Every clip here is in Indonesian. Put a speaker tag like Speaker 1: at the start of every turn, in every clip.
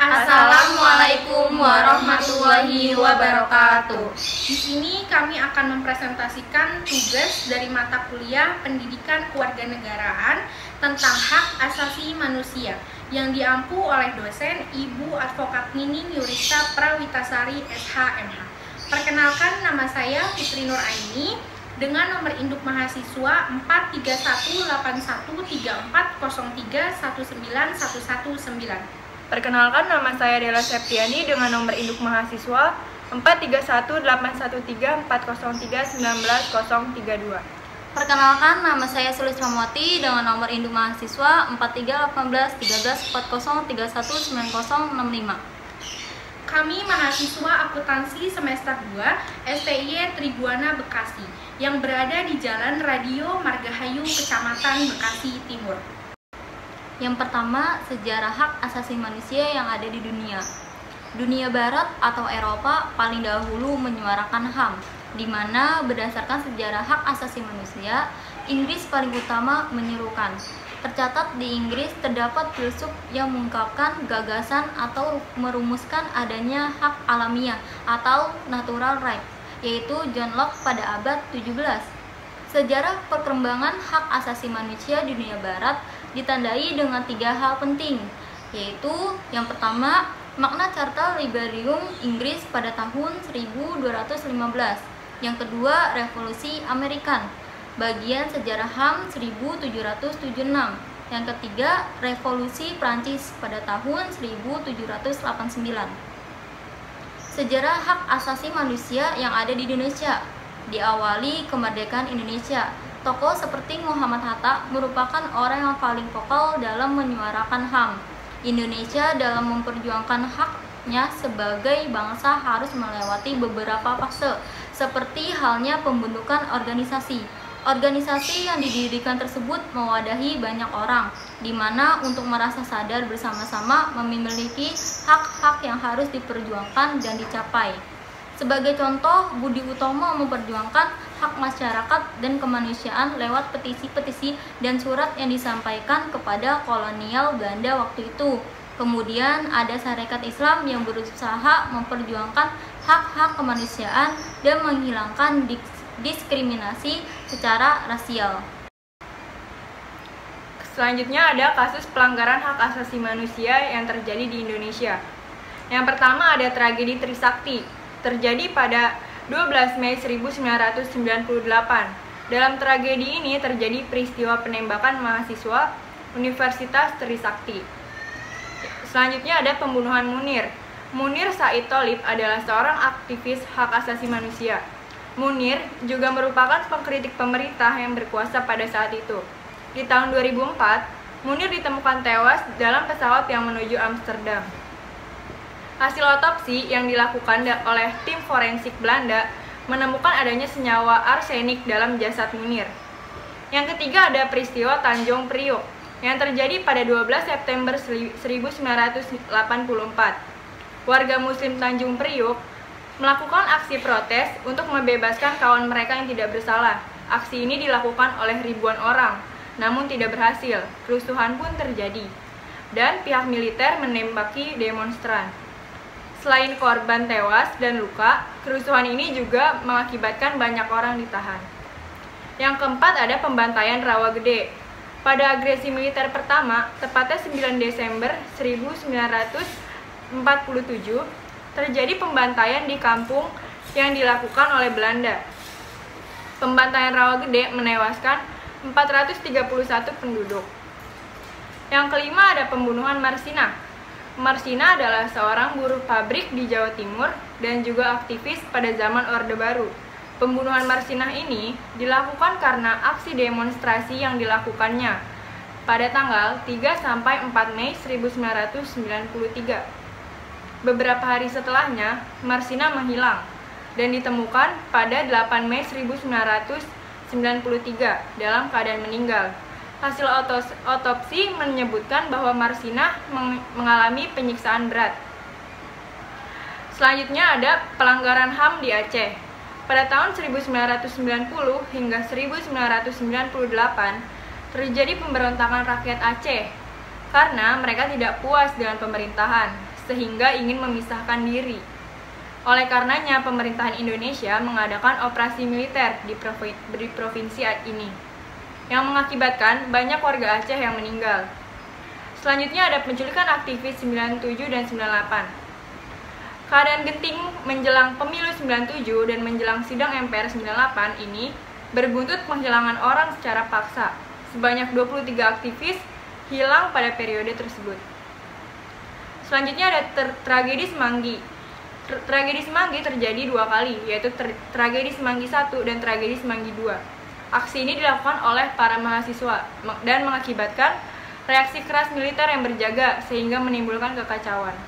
Speaker 1: Assalamualaikum warahmatullahi wabarakatuh.
Speaker 2: Di sini kami akan mempresentasikan tugas dari mata kuliah Pendidikan Kewarganegaraan tentang hak asasi manusia yang diampu oleh dosen Ibu Advokat Nining Yurista Prawitasari SH.MH. Perkenalkan, nama saya Fitri Nur Aini dengan nomor induk mahasiswa 431813403191119.
Speaker 3: Perkenalkan, nama saya Dela Septiani dengan nomor induk mahasiswa 431813403190032.
Speaker 1: Perkenalkan, nama saya Sulis Mamwati dengan nomor induk mahasiswa 43181340319065.
Speaker 2: Kami mahasiswa akuntansi semester 2 STIY Triguana Bekasi yang berada di Jalan Radio Margahayu, Kecamatan Bekasi Timur.
Speaker 1: Yang pertama, sejarah hak asasi manusia yang ada di dunia. Dunia Barat atau Eropa paling dahulu menyuarakan HAM, di mana berdasarkan sejarah hak asasi manusia, Inggris paling utama menyerukan. Tercatat di Inggris terdapat filsuf yang mengungkapkan gagasan atau merumuskan adanya hak alamiah atau natural right, yaitu John Locke pada abad 17. Sejarah perkembangan hak asasi manusia di dunia barat ditandai dengan 3 hal penting, yaitu yang pertama, Magna Carta Liberum Inggris pada tahun 1215. Yang kedua, Revolusi Amerikan, bagian sejarah HAM 1776. Yang ketiga, Revolusi Prancis pada tahun 1789. Sejarah hak asasi manusia yang ada di Indonesia diawali kemerdekaan Indonesia. Tokoh seperti Muhammad Hatta merupakan orang yang paling vokal dalam menyuarakan HAM. Indonesia dalam memperjuangkan haknya sebagai bangsa harus melewati beberapa fase, seperti halnya pembentukan organisasi. Organisasi yang didirikan tersebut mewadahi banyak orang, di mana untuk merasa sadar bersama-sama memiliki hak-hak yang harus diperjuangkan dan dicapai. Sebagai contoh, Budi Utomo memperjuangkan hak masyarakat dan kemanusiaan lewat petisi-petisi dan surat yang disampaikan kepada kolonial Belanda waktu itu. Kemudian ada Sarekat Islam yang berusaha memperjuangkan hak-hak kemanusiaan dan menghilangkan diskriminasi secara rasial.
Speaker 3: Selanjutnya ada kasus pelanggaran hak asasi manusia yang terjadi di Indonesia. Yang pertama ada tragedi Trisakti, terjadi pada 12 Mei 1998. Dalam tragedi ini terjadi peristiwa penembakan mahasiswa Universitas Trisakti. Selanjutnya ada pembunuhan Munir. Munir Said Tholib adalah seorang aktivis hak asasi manusia. Munir juga merupakan pengkritik pemerintah yang berkuasa pada saat itu. Di tahun 2004, Munir ditemukan tewas dalam pesawat yang menuju Amsterdam. Hasil otopsi yang dilakukan oleh tim forensik Belanda menemukan adanya senyawa arsenik dalam jasad Munir. Yang ketiga ada peristiwa Tanjung Priok yang terjadi pada 12 September 1984. Warga Muslim Tanjung Priok melakukan aksi protes untuk membebaskan kawan mereka yang tidak bersalah. Aksi ini dilakukan oleh ribuan orang, namun tidak berhasil. Kerusuhan pun terjadi, dan pihak militer menembaki demonstran. Selain korban tewas dan luka, kerusuhan ini juga mengakibatkan banyak orang ditahan. Yang keempat ada pembantaian Rawagede. Pada agresi militer pertama, tepatnya 9 Desember 1947, terjadi pembantaian di kampung yang dilakukan oleh Belanda. Pembantaian Rawagede menewaskan 431 penduduk. Yang kelima ada pembunuhan Marsina. Marsina adalah seorang buruh pabrik di Jawa Timur dan juga aktivis pada zaman Orde Baru. Pembunuhan Marsina ini dilakukan karena aksi demonstrasi yang dilakukannya pada tanggal 3-4 Mei 1993. Beberapa hari setelahnya, Marsina menghilang dan ditemukan pada 8 Mei 1993 dalam keadaan meninggal. Hasil otopsi menyebutkan bahwa Marsina mengalami penyiksaan berat. Selanjutnya ada pelanggaran HAM di Aceh. Pada tahun 1990 hingga 1998 terjadi pemberontakan rakyat Aceh karena mereka tidak puas dengan pemerintahan, sehingga ingin memisahkan diri. Oleh karenanya, pemerintahan Indonesia mengadakan operasi militer di provinsi ini, yang mengakibatkan banyak warga Aceh yang meninggal. Selanjutnya ada penculikan aktivis 97 dan 98. Keadaan genting menjelang pemilu 97 dan menjelang sidang MPR 98 ini berbuntut penghilangan orang secara paksa. Sebanyak 23 aktivis hilang pada periode tersebut. Selanjutnya ada tragedi Semanggi. Tragedi Semanggi terjadi 2 kali, yaitu tragedi Semanggi 1 dan tragedi Semanggi 2. Aksi ini dilakukan oleh para mahasiswa dan mengakibatkan reaksi keras militer yang berjaga sehingga menimbulkan kekacauan.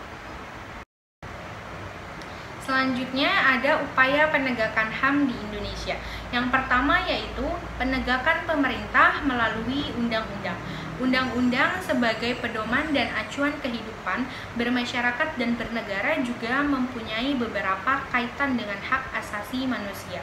Speaker 2: Selanjutnya ada upaya penegakan HAM di Indonesia. Yang pertama yaitu penegakan pemerintah melalui undang-undang. Undang-undang sebagai pedoman dan acuan kehidupan bermasyarakat dan bernegara juga mempunyai beberapa kaitan dengan hak asasi manusia.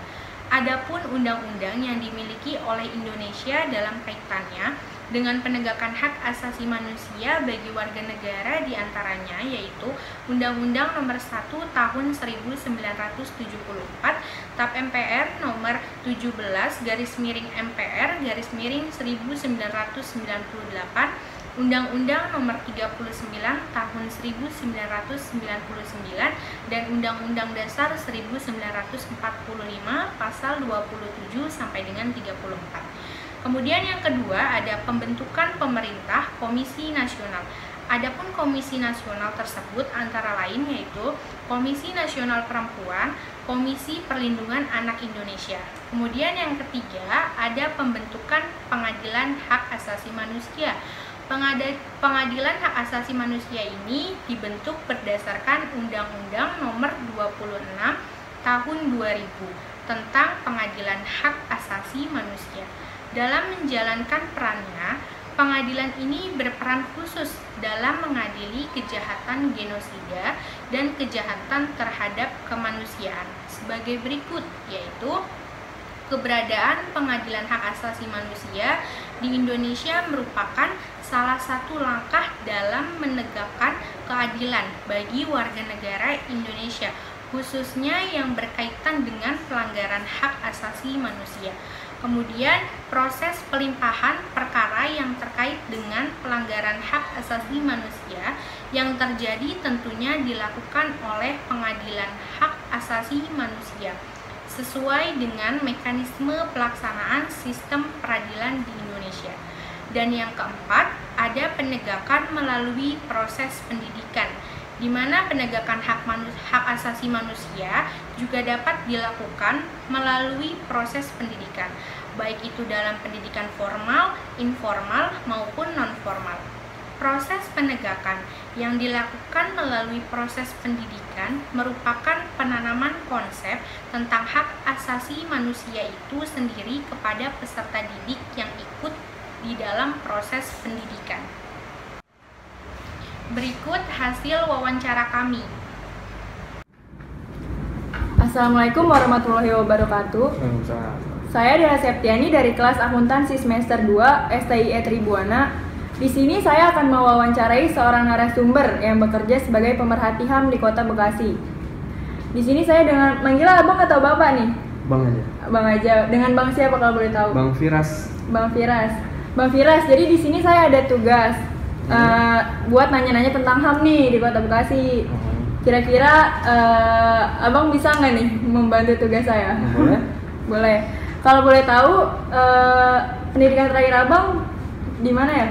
Speaker 2: Adapun undang-undang yang dimiliki oleh Indonesia dalam kaitannya dengan penegakan hak asasi manusia bagi warga negara diantaranya yaitu Undang-Undang Nomor 1 Tahun 1974, TAP MPR Nomor 17/MPR/1998, Undang-Undang Nomor 39 Tahun 1999 dan Undang-Undang Dasar 1945 Pasal 27 sampai dengan 34. Kemudian yang kedua ada pembentukan pemerintah Komisi Nasional. Adapun Komisi Nasional tersebut antara lain yaitu Komisi Nasional Perempuan, Komisi Perlindungan Anak Indonesia. Kemudian yang ketiga ada pembentukan Pengadilan Hak Asasi Manusia. Pengadilan Hak Asasi Manusia ini dibentuk berdasarkan Undang-Undang Nomor 26 Tahun 2000 tentang Pengadilan Hak Asasi Manusia. Dalam menjalankan perannya, pengadilan ini berperan khusus dalam mengadili kejahatan genosida dan kejahatan terhadap kemanusiaan sebagai berikut, yaitu keberadaan Pengadilan Hak Asasi Manusia di Indonesia merupakan salah satu langkah dalam menegakkan keadilan bagi warga negara Indonesia, khususnya yang berkaitan dengan pelanggaran hak asasi manusia. Kemudian proses pelimpahan perkara yang terkait dengan pelanggaran hak asasi manusia yang terjadi tentunya dilakukan oleh Pengadilan Hak Asasi Manusia sesuai dengan mekanisme pelaksanaan sistem peradilan di Indonesia. Dan yang keempat, ada penegakan melalui proses pendidikan, di mana penegakan hak asasi manusia juga dapat dilakukan melalui proses pendidikan, baik itu dalam pendidikan formal, informal, maupun non-formal. Proses penegakan yang dilakukan melalui proses pendidikan merupakan penanaman konsep tentang hak asasi manusia itu sendiri kepada peserta didik yang ikut di dalam proses pendidikan. Berikut hasil wawancara kami.
Speaker 3: Assalamualaikum warahmatullahi wabarakatuh. Saya Dela Septiani dari kelas akuntansi semester 2 STIE Tribuana. Di sini saya akan mewawancarai seorang narasumber yang bekerja sebagai pemerhati HAM di Kota Bekasi. Di sini saya dengan manggil abang atau bapak nih?
Speaker 4: Bang aja.
Speaker 3: Bang aja. Dengan bang siapa kalau boleh tahu?
Speaker 4: Bang Firas.
Speaker 3: Bang Firas. Bang Firas. Jadi di sini saya ada tugas buat nanya-nanya tentang HAM nih di Kota Bekasi. Kira-kira abang bisa nggak nih membantu tugas saya?
Speaker 4: Boleh.
Speaker 3: Boleh. Kalau boleh tahu pendidikan terakhir abang di mana ya?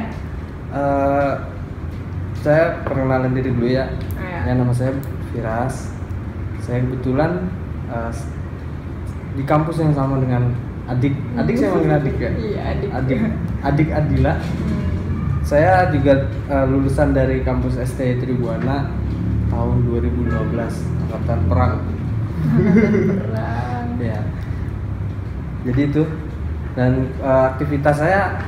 Speaker 4: Saya perkenalan diri dulu ya.
Speaker 3: Ya.
Speaker 4: Nama saya Firas. Saya kebetulan di kampus yang sama dengan adik saya manggil adik ya.
Speaker 3: Iya,
Speaker 4: adik Adila. Saya juga lulusan dari kampus STIE Tribuana tahun 2015, angkatan perang. Ya. Jadi itu. Dan aktivitas saya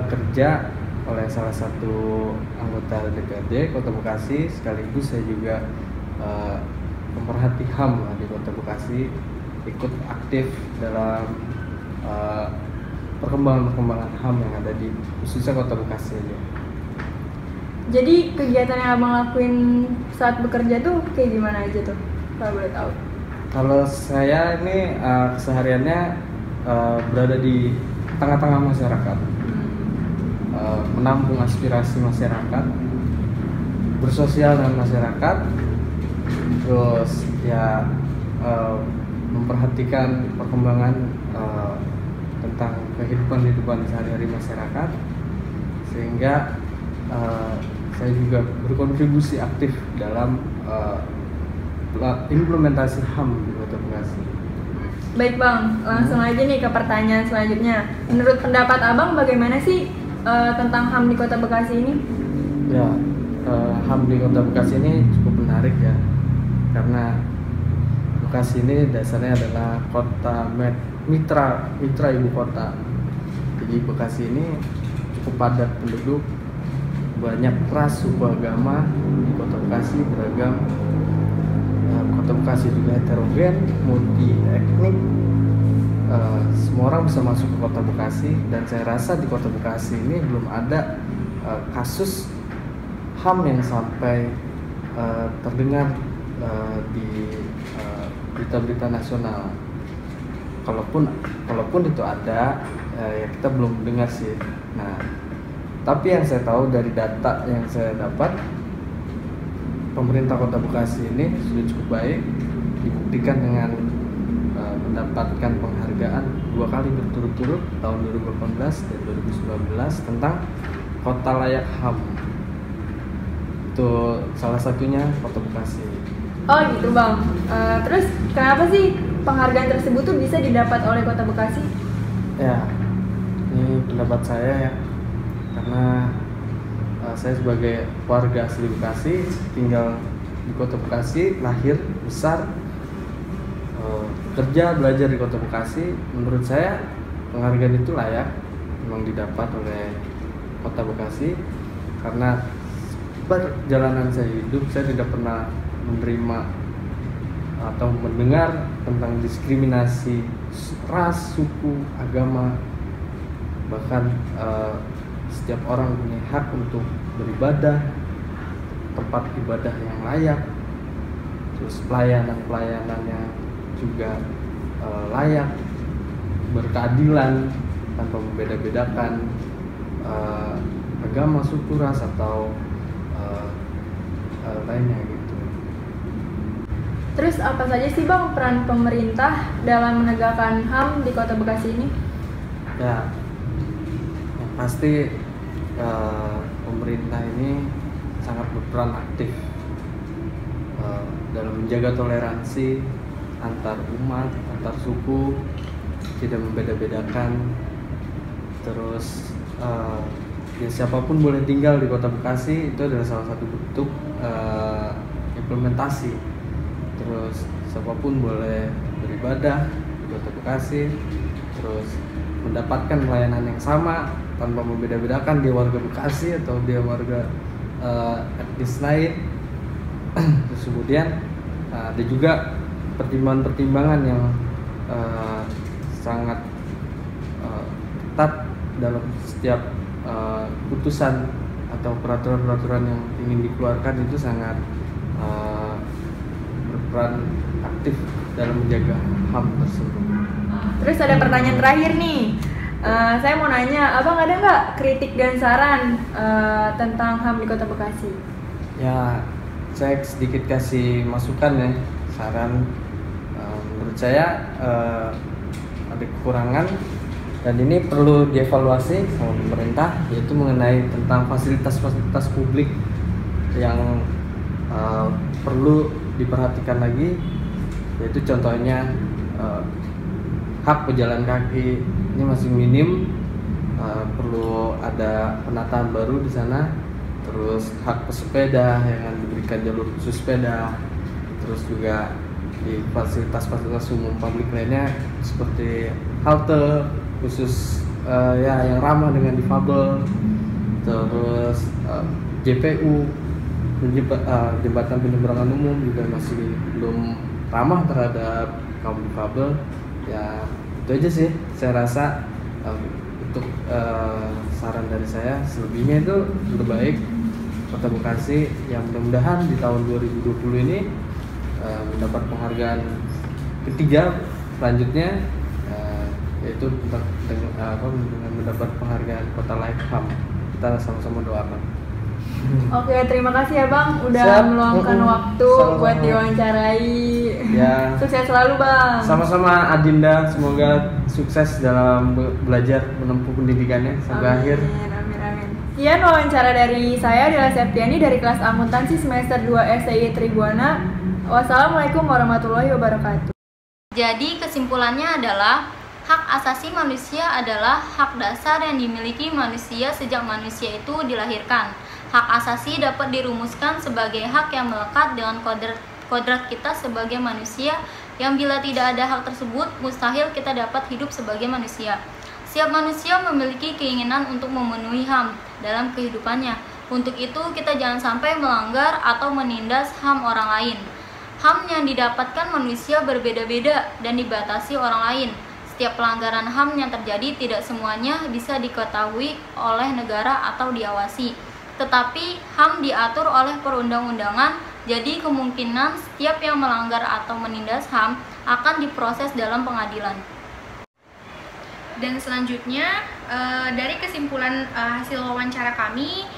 Speaker 4: bekerja oleh salah satu anggota DPRD Kota Bekasi, sekaligus saya juga pemerhati HAM di Kota Bekasi, ikut aktif dalam perkembangan HAM yang ada di khususnya Kota Bekasi aja.
Speaker 3: Jadi kegiatan yang abang lakuin saat bekerja tuh kayak gimana aja tuh, kalau boleh tahu?
Speaker 4: Kalau saya ini kesehariannya berada di tengah-tengah masyarakat, menampung aspirasi masyarakat, bersosial dengan masyarakat, terus ya memperhatikan perkembangan tentang kehidupan sehari-hari masyarakat, sehingga saya juga berkontribusi aktif dalam implementasi HAM di Kota Bekasi.
Speaker 3: Baik bang, langsung aja nih ke pertanyaan selanjutnya. Menurut pendapat abang bagaimana sih tentang HAM di Kota Bekasi ini?
Speaker 4: Ya, HAM di Kota Bekasi ini cukup menarik ya, karena Bekasi ini dasarnya adalah kota mitra ibu kota. Jadi Bekasi ini cukup padat penduduk, banyak ras, suku, agama di Kota Bekasi beragam. Kota Bekasi juga heterogen, multi etnik. Semua orang bisa masuk ke Kota Bekasi, dan saya rasa di Kota Bekasi ini belum ada kasus HAM yang sampai terdengar di berita-berita nasional. Kalaupun itu ada, ya kita belum dengar sih. Nah, tapi yang saya tahu dari data yang saya dapat, pemerintah Kota Bekasi ini sudah cukup baik, dibuktikan dengan mendapatkan penghargaan 2 kali berturut-turut, tahun 2018 dan 2019, tentang Kota Layak HAM. Itu salah satunya Kota Bekasi.
Speaker 3: Oh gitu bang. Terus kenapa sih penghargaan tersebut tuh bisa didapat oleh Kota Bekasi?
Speaker 4: Ya, ini pendapat saya ya, karena saya sebagai warga asli Bekasi, tinggal di Kota Bekasi, lahir, besar, kerja, belajar di Kota Bekasi. Menurut saya penghargaan itu layak memang didapat oleh Kota Bekasi, karena perjalanan saya hidup, saya tidak pernah menerima atau mendengar tentang diskriminasi ras, suku, agama. Bahkan setiap orang punya hak untuk beribadah, tempat ibadah yang layak, terus pelayanan yang juga layak, berkeadilan tanpa membeda-bedakan agama, suku, ras, atau lainnya gitu.
Speaker 3: Terus apa saja sih bang peran pemerintah dalam menegakkan HAM di Kota Bekasi ini?
Speaker 4: Ya, yang pasti pemerintah ini sangat berperan aktif dalam menjaga toleransi antar umat, antar suku, tidak membeda-bedakan. Terus ya siapapun boleh tinggal di Kota Bekasi, itu adalah salah satu bentuk implementasi. Terus siapapun boleh beribadah di Kota Bekasi, terus mendapatkan pelayanan yang sama tanpa membeda-bedakan dia warga Bekasi atau dia warga etnis lain. Terus kemudian ada juga pertimbangan-pertimbangan yang sangat ketat dalam setiap putusan atau peraturan-peraturan yang ingin dikeluarkan, itu sangat berperan aktif dalam menjaga HAM tersebut.
Speaker 3: Terus ada pertanyaan terakhir nih. Saya mau nanya, abang ada nggak kritik dan saran tentang HAM di Kota Bekasi?
Speaker 4: Ya, saya sedikit kasih masukan ya, saran. Menurut saya ada kekurangan, dan ini perlu dievaluasi sama pemerintah, yaitu mengenai tentang fasilitas-fasilitas publik yang perlu diperhatikan lagi, yaitu contohnya hak pejalan kaki ini masih minim, perlu ada penataan baru di sana. Terus hak pesepeda yang diberikan jalur khusus sepeda, terus juga di fasilitas-fasilitas umum publik lainnya seperti halte khusus ya yang ramah dengan difabel, terus JPU, jembatan penyeberangan umum juga masih belum ramah terhadap kaum difabel. Ya itu aja sih, saya rasa untuk saran dari saya. Selebihnya itu lebih baik Kota Bekasi yang mudah-mudahan di tahun 2020 ini mendapat penghargaan ketiga selanjutnya, yaitu dengan mendapat penghargaan Kota Layak HAM. Kita sama-sama doakan.
Speaker 3: Oke, terima kasih ya Bang udah
Speaker 4: Siap.
Speaker 3: meluangkan waktu
Speaker 4: Sama-sama.
Speaker 3: buat diwawancarai.
Speaker 4: Ya.
Speaker 3: Sukses selalu Bang.
Speaker 4: Sama-sama Adinda, semoga sukses dalam belajar menempuh pendidikannya sampai akhir.
Speaker 3: Amin. Sekian wawancara dari saya Dela Septiani dari kelas akuntansi semester 2 STI Tribuana. Wassalamualaikum warahmatullahi wabarakatuh.
Speaker 1: Jadi kesimpulannya adalah hak asasi manusia adalah hak dasar yang dimiliki manusia sejak manusia itu dilahirkan. Hak asasi dapat dirumuskan sebagai hak yang melekat dengan kodrat kita sebagai manusia, yang bila tidak ada hak tersebut, mustahil kita dapat hidup sebagai manusia. Setiap manusia memiliki keinginan untuk memenuhi HAM dalam kehidupannya. Untuk itu, kita jangan sampai melanggar atau menindas HAM orang lain. HAM yang didapatkan manusia berbeda-beda dan dibatasi orang lain. Setiap pelanggaran HAM yang terjadi tidak semuanya bisa diketahui oleh negara atau diawasi. Tetapi HAM diatur oleh perundang-undangan, jadi kemungkinan setiap yang melanggar atau menindas HAM akan diproses dalam pengadilan.
Speaker 2: Dan selanjutnya dari kesimpulan hasil wawancara kami,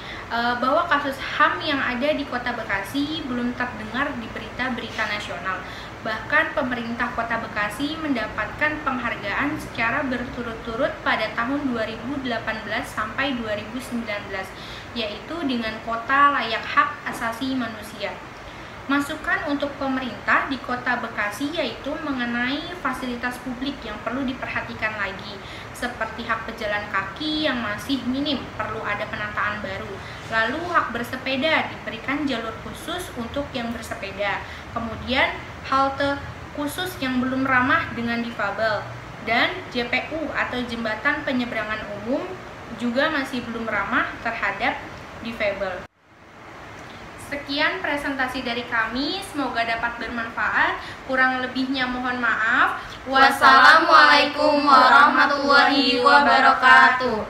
Speaker 2: bahwa kasus HAM yang ada di Kota Bekasi belum terdengar di berita-berita nasional. Bahkan pemerintah Kota Bekasi mendapatkan penghargaan secara berturut-turut pada tahun 2018 sampai 2019, yaitu dengan Kota Layak Hak Asasi Manusia. Masukan untuk pemerintah di Kota Bekasi yaitu mengenai fasilitas publik yang perlu diperhatikan lagi, seperti hak pejalan kaki yang masih minim, perlu ada penataan baru. Lalu hak bersepeda, diberikan jalur khusus untuk yang bersepeda. Kemudian halte khusus yang belum ramah dengan difabel. Dan JPU atau jembatan penyeberangan umum juga masih belum ramah terhadap difabel. Sekian presentasi dari kami, semoga dapat bermanfaat. Kurang lebihnya mohon maaf.
Speaker 1: Wassalamualaikum warahmatullahi wabarakatuh.